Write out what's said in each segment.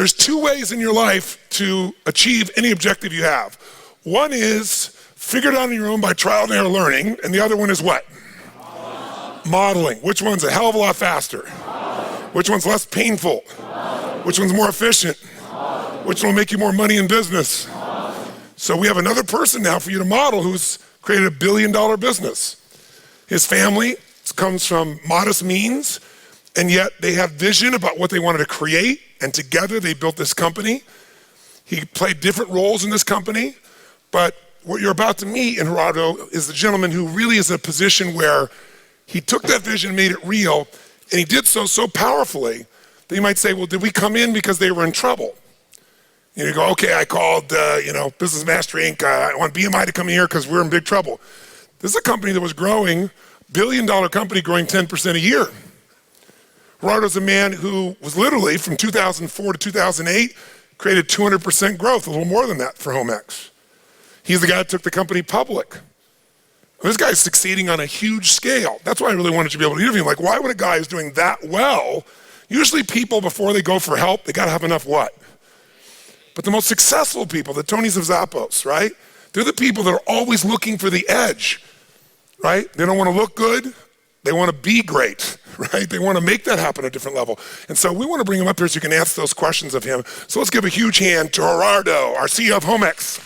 There's two ways in your life to achieve any objective you have. One is figure it out on your own by trial and error learning, and the other one is what? Modeling. Which one's a hell of a lot faster? Which one's less painful? Which one's more efficient? Which one will make you more money in business? So we have another person now for you to model who's created $1 billion business. His family comes from modest means, and yet they have vision about what they wanted to create, and together they built this company. He played different roles in this company, but what you're about to meet in Gerardo is the gentleman who really is in a position where he took that vision, made it real, and he did so powerfully that you might say, well, did we come in because they were in trouble? You go, okay, I called Business Master Inc. I want BMI to come here because we're in big trouble. This is a company that was growing, $1 billion company growing 10% a year. Gerardo's a man who was literally, from 2004 to 2008, created 200% growth, a little more than that for HomeX. He's the guy that took the company public. This guy's succeeding on a huge scale. That's why I really wanted to be able to interview him. Like, why would a guy who's doing that well, usually people before they go for help, they gotta have enough what? But the most successful people, the Tonys of Zappos, right? They're the people that are always looking for the edge, right? They don't wanna look good, they wanna be great, right? They wanna make that happen at a different level. And so we wanna bring him up here so you can ask those questions of him. So let's give a huge hand to Gerardo, our CEO of HomeX.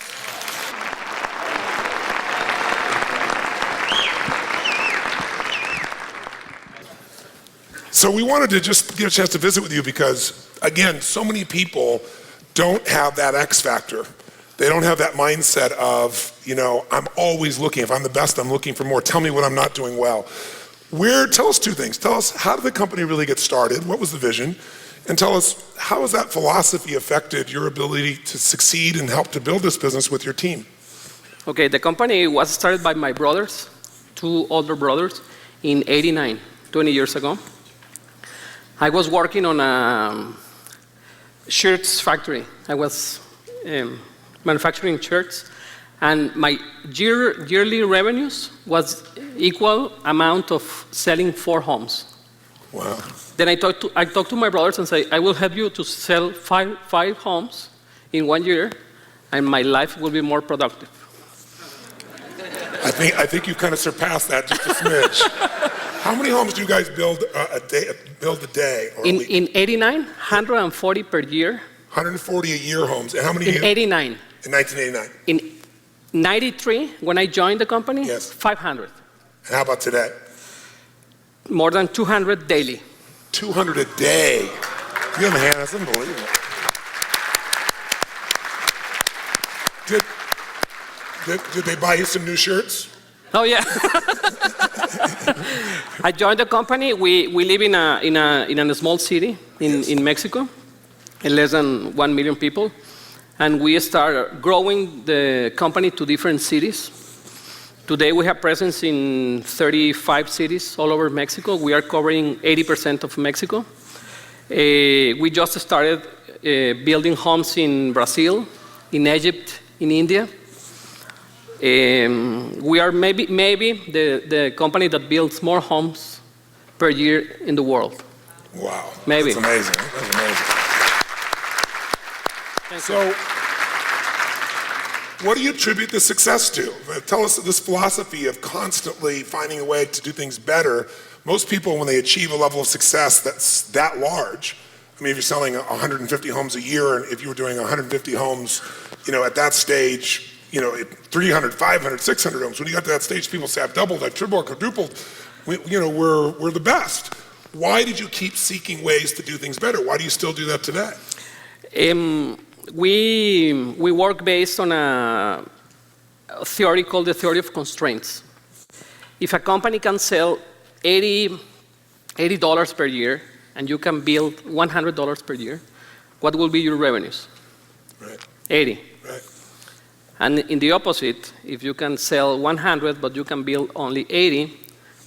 So we wanted to just get a chance to visit with you because, again, so many people don't have that X factor. They don't have that mindset of, I'm always looking. If I'm the best, I'm looking for more. Tell me what I'm not doing well. Tell us two things. Tell us, how did the company really get started? What was the vision? And tell us, how has that philosophy affected your ability to succeed and help to build this business with your team? Okay, the company was started by my brothers, two older brothers, in '89, 20 years ago. I was working on a shirts factory. I was manufacturing shirts, and my yearly revenues was equal amount of selling 4 homes. Wow. Then I talked to my brothers and say, I will help you to sell five homes in 1 year, and my life will be more productive. I think you kind of surpassed that just a smidge. How many homes do you guys build a day? Or in '89, 140 per year. 140 a year homes. And how many? In '89. In 1989. In '93, when I joined the company, yes. 500. And how about today? More than 200 daily. 200 a day. You have a hand, that's unbelievable. Did they buy you some new shirts? Oh yeah. I joined the company. We live in a small city in Mexico, less than 1 million people, and we started growing the company to different cities. Today we have presence in 35 cities all over Mexico. We are covering 80% of Mexico. We just started building homes in Brazil, in Egypt, in India. We are maybe the company that builds more homes per year in the world. Wow. Maybe. That's amazing. That's amazing. So, what do you attribute the success to? Tell us this philosophy of constantly finding a way to do things better. Most people, when they achieve a level of success that's that large, I mean, if you're selling 150 homes a year, and if you were doing 150 homes, at that stage, 300, 500, 600 homes. When you got to that stage, people say, I've doubled, I've tripled, quadrupled. We're the best. Why did you keep seeking ways to do things better? Why do you still do that today? We work based on a theory called the theory of constraints. If a company can sell $80 per year, and you can build $100 per year, what will be your revenues? Right. 80. Right. And in the opposite, if you can sell 100, but you can build only 80,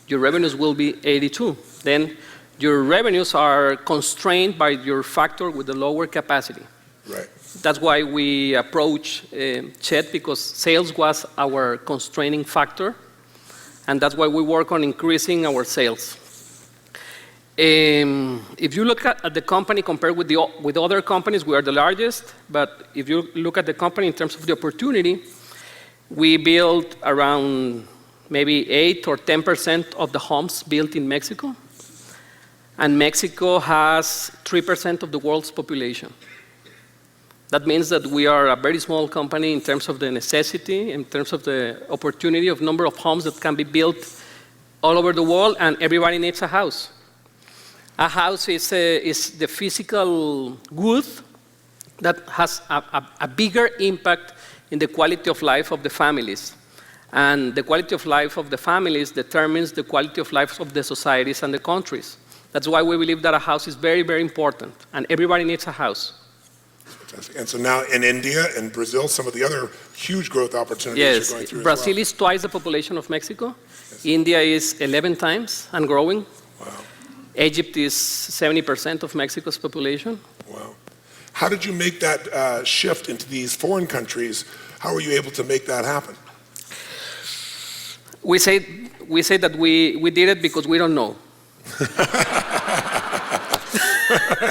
your revenues will be 82. Then your revenues are constrained by your factor with the lower capacity. Right. That's why we approach Chet, because sales was our constraining factor, and that's why we work on increasing our sales. If you look at the company compared with other companies, we are the largest. But if you look at the company in terms of the opportunity, we build around maybe 8 or 10% of the homes built in Mexico. And Mexico has 3% of the world's population. That means that we are a very small company in terms of the necessity, in terms of the opportunity of number of homes that can be built all over the world, and everybody needs a house. A house is the physical good that has a bigger impact in the quality of life of the families. And the quality of life of the families determines the quality of life of the societies and the countries. That's why we believe that a house is very, very important, and everybody needs a house. Fantastic. And so now in India and Brazil, some of the other huge growth opportunities Yes, you're going through Brazil as well. is twice the population of Mexico. Yes. India is 11 times and growing. Wow. Egypt is 70% of Mexico's population. Wow. How did you make that shift into these foreign countries? How were you able to make that happen? We say that we did it because we don't know.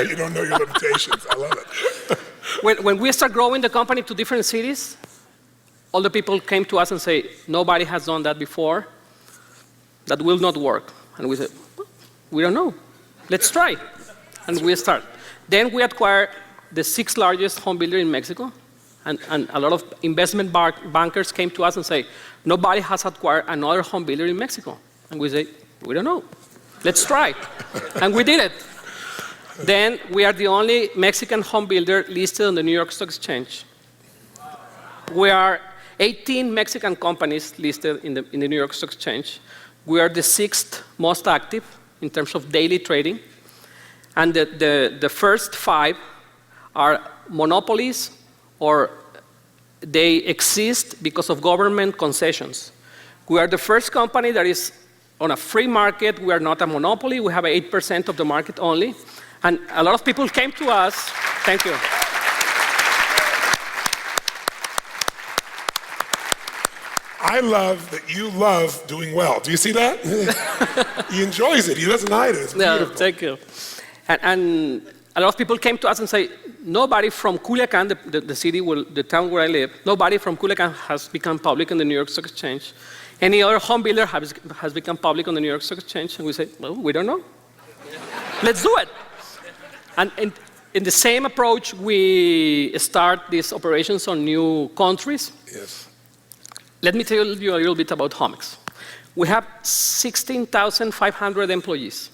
You don't know your limitations. I love it. When we start growing the company to different cities, all the people came to us and say, nobody has done that before. That will not work. And we said, well, we don't know. Let's try. And we start. Then we acquire the 6th largest home builder in Mexico. And a lot of investment bankers came to us and say, nobody has acquired another home builder in Mexico. And we say, we don't know. Let's try. And we did it. Then we are the only Mexican home builder listed on the New York Stock Exchange. We are 18 Mexican companies listed in the New York Stock Exchange. We are the 6th most active in terms of daily trading. And the first 5 are monopolies, or they exist because of government concessions. We are the first company that is on a free market. We are not a monopoly. We have 8% of the market only. And a lot of people came to us. Thank you. I love that you love doing well. Do you see that? He enjoys it. He doesn't hide it. It's beautiful. Thank you. And a lot of people came to us and say, nobody from Culiacan, the town where I live, nobody from Culiacan has become public on the New York Stock Exchange. Any other home builder has become public on the New York Stock Exchange? And we say, well, we don't know. Let's do it. And in the same approach, we start these operations on new countries. Yes. Let me tell you a little bit about Homex. We have 16,500 employees.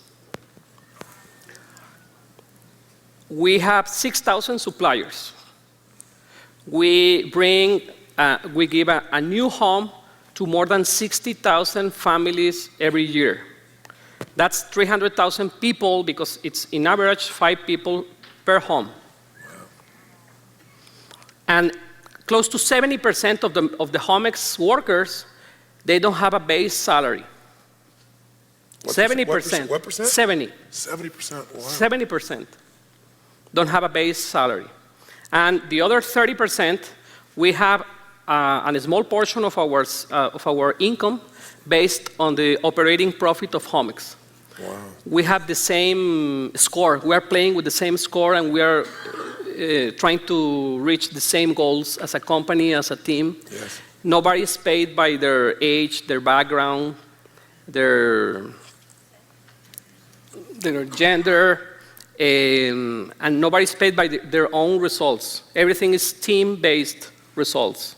We have 6,000 suppliers. We give a new home to more than 60,000 families every year. That's 300,000 people, because it's in average 5 people per home. Wow. And close to 70% of the Homex workers, they don't have a base salary. 70%. What percent? 70. 70%. Wow. 70% don't have a base salary. And the other 30%, we have a small portion of our income based on the operating profit of Homex. Wow. We have the same score. We are playing with the same score, and we are trying to reach the same goals as a company, as a team. Yes. Nobody is paid by their age, their background, their gender, and nobody is paid by their own results. Everything is team-based results.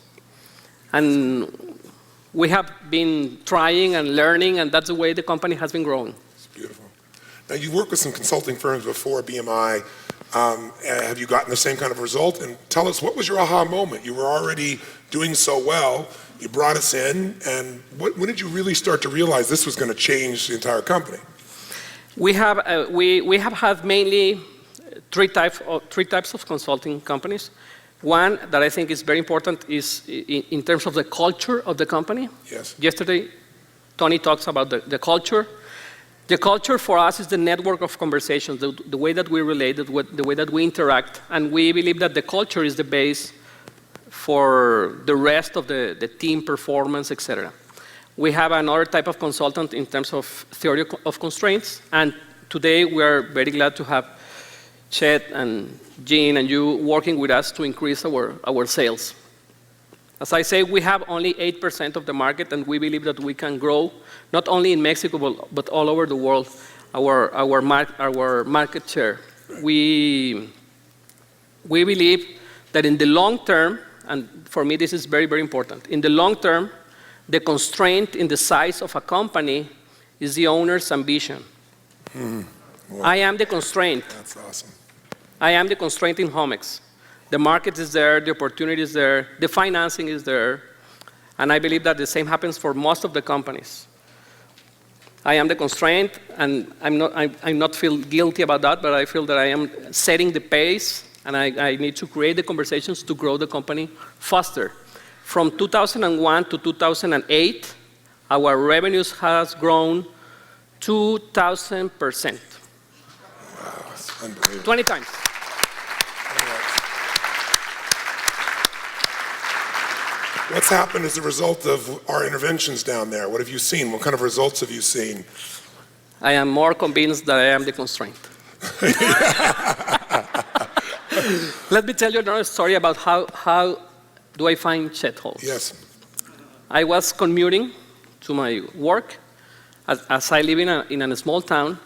And we have been trying and learning, and that's the way the company has been growing. It's beautiful. Now, you worked with some consulting firms before, BMI. Have you gotten the same kind of result? And tell us, what was your aha moment? You were already doing so well. You brought us in, and when did you really start to realize this was going to change the entire company? We have had mainly three types of consulting companies. One that I think is very important is in terms of the culture of the company. Yes. Yesterday, Tony talks about the culture. The culture for us is the network of conversations, the way that we relate, the way that we interact, and we believe that the culture is the base for the rest of the team performance, etc. We have another type of consultant in terms of theory of constraints, and today we are very glad to have Chet and Jean and you working with us to increase our sales. As I say, we have only 8% of the market, and we believe that we can grow not only in Mexico but all over the world our market share. We believe that in the long term, and for me this is very, very important, in the long term, the constraint in the size of a company is the owner's ambition. Well, I am the constraint. that's awesome. I am the constraint in Homex. The market is there, the opportunity is there, the financing is there, and I believe that the same happens for most of the companies. I am the constraint, and I'm not feel guilty about that, but I feel that I am setting the pace, and I need to create the conversations to grow the company faster. From 2001 to 2008, our revenues has grown 2,000%. Wow, it's unbelievable. 20 times. What's happened as a result of our interventions down there? What have you seen? What kind of results have you seen? I am more convinced that I am the constraint. Let me tell you another story about how do I find Chet Halls. Yes. I was commuting to my work. As I live in a small town,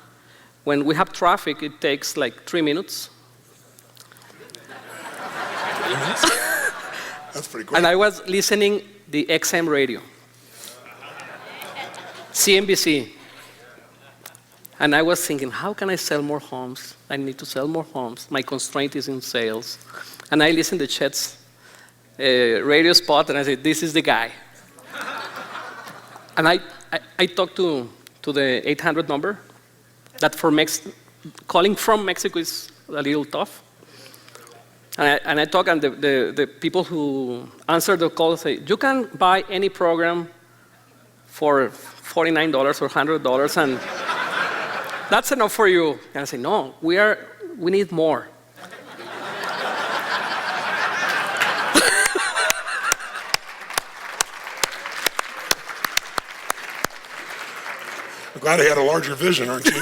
when we have traffic, it takes like 3 minutes. That's pretty quick. And I was listening the XM radio, CNBC. And I was thinking, how can I sell more homes? I need to sell more homes. My constraint is in sales. And I listened to Chet's radio spot, and I said, this is the guy. And I talked to the 800 number. That for calling from Mexico is a little tough. And I talk, and the people who answer the call say, you can buy any program for $49 or $100, and that's enough for you. And I say, no, we need more. I'm glad I had a larger vision, aren't you?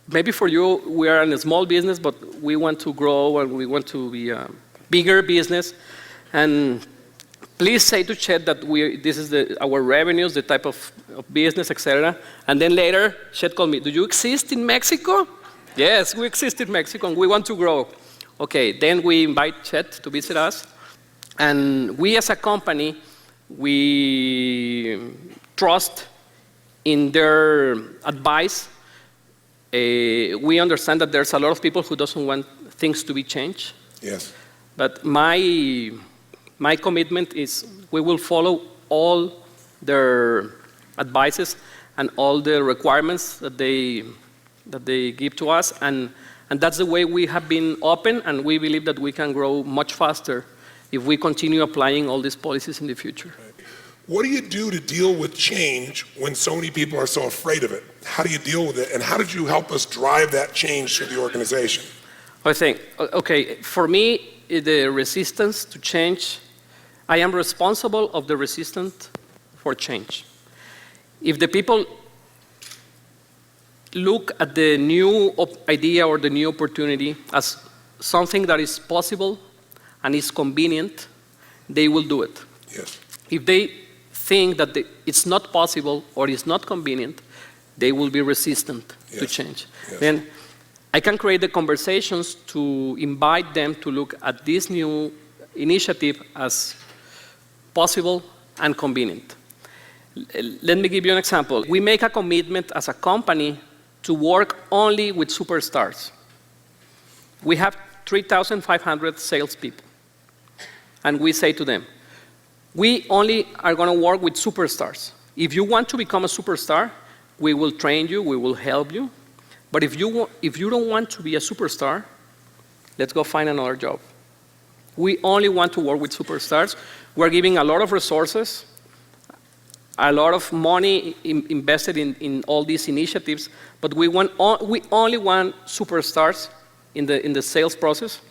Maybe for you, we are in a small business, but we want to grow and we want to be a bigger business. And please say to Chet that this is our revenues, the type of business, etc. And then later, Chet called me, do you exist in Mexico? Yes, we exist in Mexico and we want to grow. Okay, then we invite Chet to visit us. And we as a company, we trust in their advice. We understand that there's a lot of people who doesn't want things to be changed. Yes. But my commitment is we will follow all their advices and all the requirements that they give to us, and that's the way we have been open, and we believe that we can grow much faster if we continue applying all these policies in the future. What do you do to deal with change when so many people are so afraid of it? How do you deal with it, and how did you help us drive that change through the organization? I think, okay, for me, the resistance to change, I am responsible of the resistance for change. If the people look at the new idea or the new opportunity as something that is possible and is convenient, they will do it. Yes. If they think that it's not possible or it's not convenient, they will be resistant to change. Yes. Then I can create the conversations to invite them to look at this new initiative as possible and convenient. Let me give you an example. We make a commitment as a company to work only with superstars. We have 3,500 salespeople, and we say to them, we only are going to work with superstars. If you want to become a superstar, we will train you, we will help you. But if you don't want to be a superstar, let's go find another job. We only want to work with superstars. We're giving a lot of resources, a lot of money invested in all these initiatives, but we only want superstars in the sales process.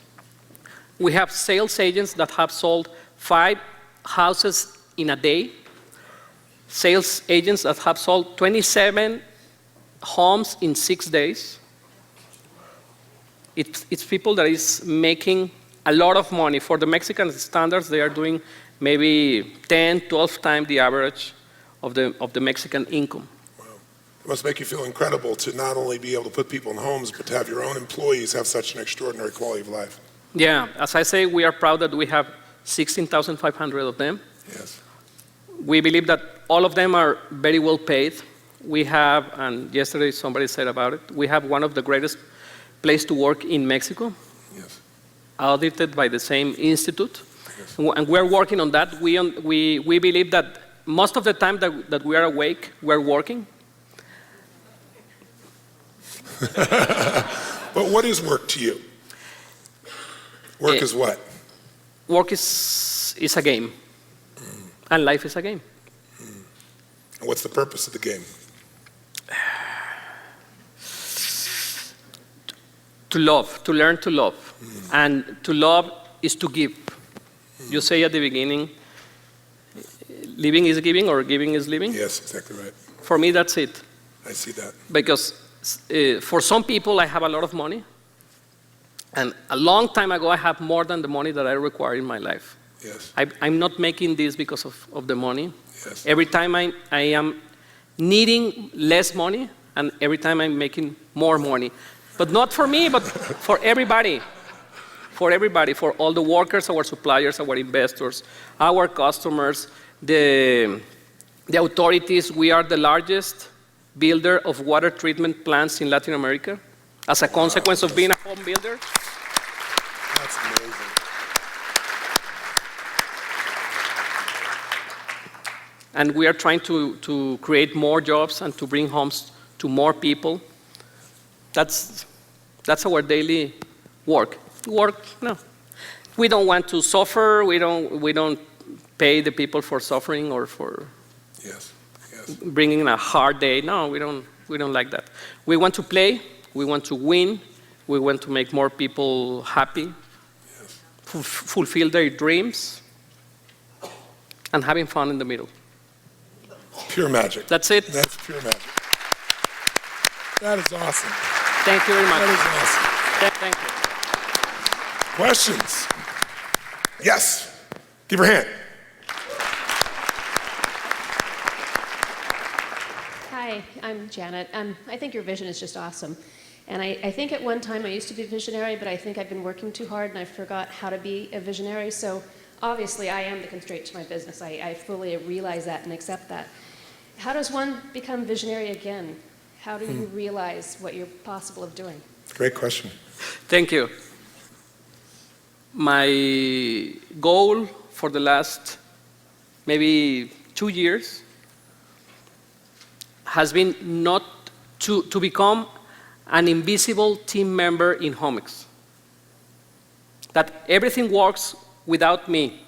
We have sales agents that have sold 5 houses in a day. sales agents that have sold 27 homes in 6 days. It's people that is making a lot of money. For the Mexican standards, they are doing maybe 10, 12 times the average of the Mexican income. It must make you feel incredible to not only be able to put people in homes, but to have your own employees have such an extraordinary quality of life. Yeah, as I say, we are proud that we have 16,500 of them. Yes. We believe that all of them are very well paid. We have, and yesterday somebody said about it, we have one of the greatest places to work in Mexico, Yes. audited by the same institute. Yes. And we're working on that. We believe that most of the time that we are awake, we're working. But what is work to you? Work is what? Work is a game, and life is a game. And what's the purpose of the game? To love, to learn to love. And to love is to give. You say at the beginning, living is giving or giving is living. Yes, exactly right. For me, that's it. I see that. Because for some people, I have a lot of money. And a long time ago, I have more than the money that I require in my life. Yes. I'm not making this because of the money. Yes. Every time I am needing less money, and every time I'm making more money. But not for me, but for everybody. For everybody, for all the workers, our suppliers, our investors, our customers, the authorities. We are the largest builder of water treatment plants in Latin America as a consequence of being a home builder. That's amazing. And we are trying to create more jobs and to bring homes to more people. That's our daily work. No. We don't want to suffer. We don't pay the people for suffering or for Yes. Yes. bringing a hard day. No, we don't like that. We want to play. We want to win. We want to make more people happy, Yes. fulfill their dreams, and having fun in the middle. Pure magic. That's it. That's pure magic. That is awesome. Thank you very much. That is awesome. Thank you. Questions? Yes. Give her a hand. Hi, I'm Janet. I think your vision is just awesome. And I think at one time I used to be visionary, but I think I've been working too hard and I forgot how to be a visionary. So obviously I am the constraint to my business. I fully realize that and accept that. How does one become visionary again? How do you realize what you're possible of doing? Great question. Thank you. My goal for the last maybe 2 years has been not to become an invisible team member in Homex. That everything works without me.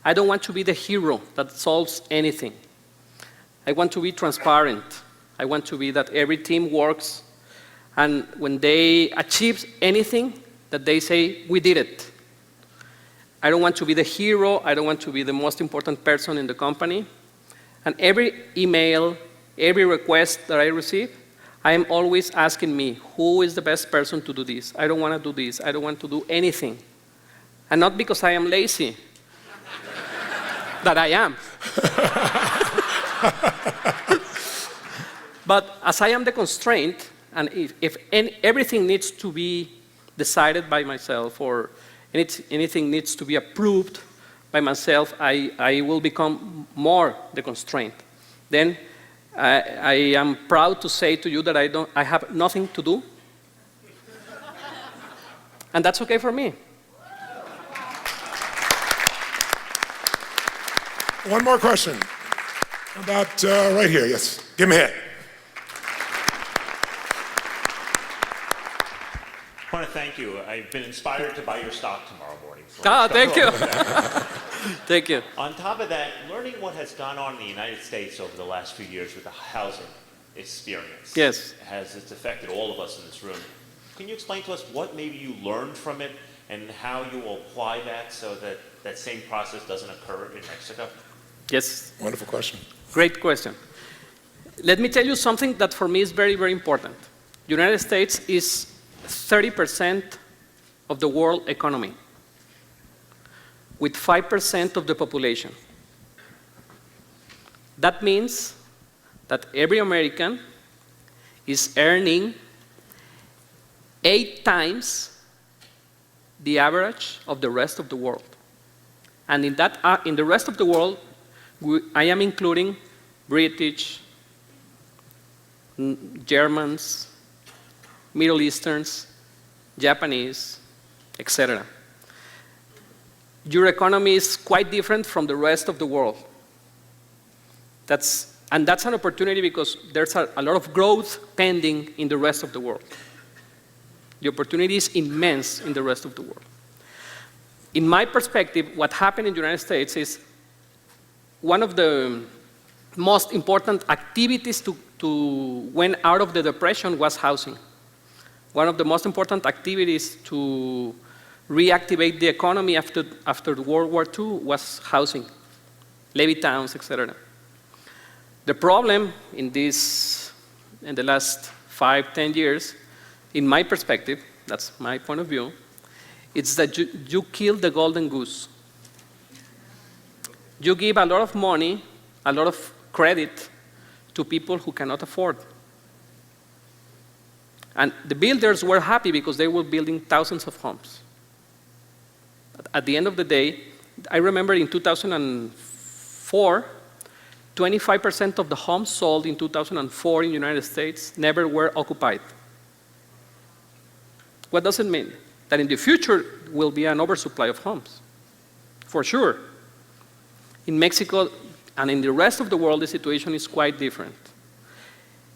I don't want to be the hero that solves anything. I want to be transparent. I want to be that every team works, and when they achieve anything, that they say, we did it. I don't want to be the hero. I don't want to be the most important person in the company. And every email, every request that I receive, I am always asking me, who is the best person to do this? I don't want to do this. I don't want to do anything. And not because I am lazy, that I am. But as I am the constraint, and if everything needs to be decided by myself or anything needs to be approved by myself, I will become more the constraint. Then I am proud to say to you that I have nothing to do. And that's okay for me. One more question. About right here, yes. Give me a hand. I want to thank you. I've been inspired to buy your stock tomorrow morning. Thank you. Thank you. On top of that, learning what has gone on in the United States over the last few years with the housing experience Yes. it's affected all of us in this room. Can you explain to us what maybe you learned from it and how you will apply that so that that same process doesn't occur in Mexico? Yes. Wonderful question. Great question. Let me tell you something that for me is very, very important. United States is 30% of the world economy, with 5% of the population. That means that every American is earning 8 times the average of the rest of the world. And in the rest of the world, I am including British, Germans, Middle Easterns, Japanese, etc. Your economy is quite different from the rest of the world. That's an opportunity because there's a lot of growth pending in the rest of the world. The opportunity is immense in the rest of the world. In my perspective, what happened in the United States is one of the most important activities to when out of the depression was housing. One of the most important activities to reactivate the economy after World War II was housing, levee towns, etc. The problem in the last 5-10 years, in my perspective, that's my point of view, it's that you kill the golden goose. You give a lot of money, a lot of credit to people who cannot afford. And the builders were happy because they were building thousands of homes. At the end of the day, I remember in 2004, 25% of the homes sold in 2004 in the United States never were occupied. What does it mean? That in the future will be an oversupply of homes, for sure. In Mexico and in the rest of the world, the situation is quite different.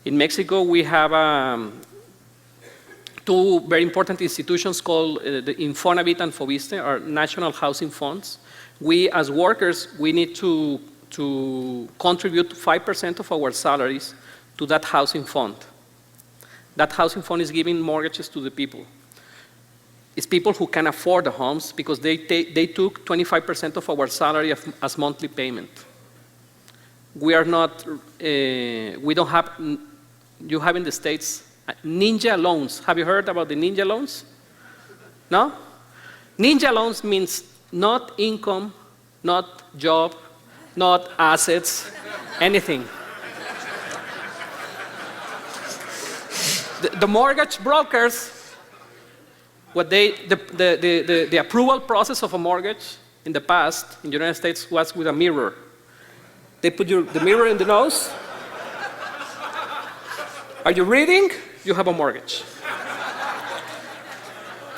In Mexico, we have two very important institutions called the Infonavit and Fobiste, our national housing funds. We, as workers, we need to contribute 5% of our salaries to that housing fund. That housing fund is giving mortgages to the people. It's people who can afford the homes because they took 25% of our salary as monthly payment. We are not, we don't have, you have in the States, ninja loans. Have you heard about the ninja loans? No? Ninja loans means not income, not job, not assets, anything. The mortgage brokers, the approval process of a mortgage in the past in the United States was with a mirror. They put the mirror in the nose. Are you reading? You have a mortgage.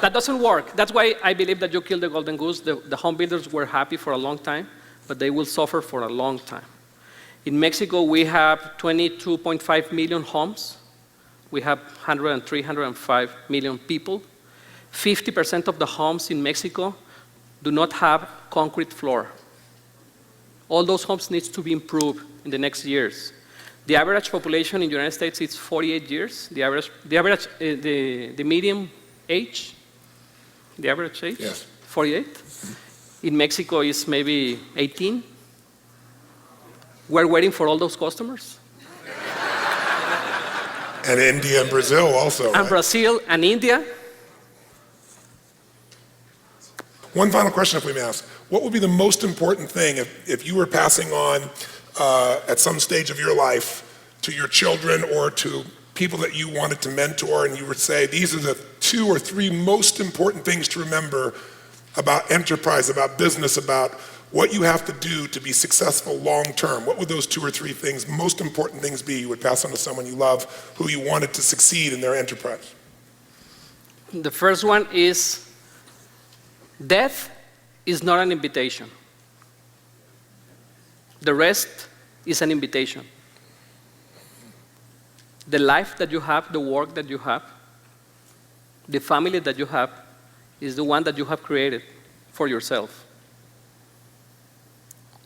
That doesn't work. That's why I believe that you killed the golden goose. The home builders were happy for a long time, but they will suffer for a long time. In Mexico, we have 22.5 million homes. We have 103, 105 million people. 50% of the homes in Mexico do not have concrete floor. All those homes need to be improved in the next years. The average population in the United States is 48 years. The median age, the average age, yes. 48. In Mexico is maybe 18. We're waiting for all those customers. And India and Brazil also. And right? Brazil and India. One final question, if we may ask. What would be the most important thing if you were passing on at some stage of your life to your children or to people that you wanted to mentor, and you would say, these are the 2 or 3 most important things to remember about enterprise, about business, about what you have to do to be successful long term? What would those 2 or 3 things, most important things be you would pass on to someone you love who you wanted to succeed in their enterprise? The first one is death is not an invitation. The rest is an invitation. The life that you have, the work that you have, the family that you have is the one that you have created for yourself.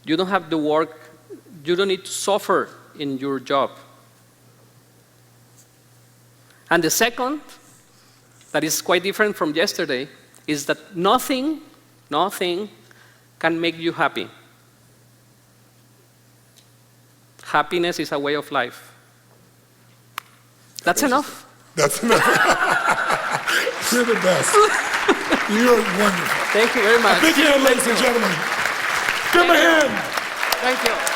You don't have the work, you don't need to suffer in your job. And the second, that is quite different from yesterday, is that nothing can make you happy. happiness is a way of life. That's enough. That's enough. You're the best. You're wonderful. Thank you very much. Big hand, ladies and gentlemen. Give him a hand. Thank you.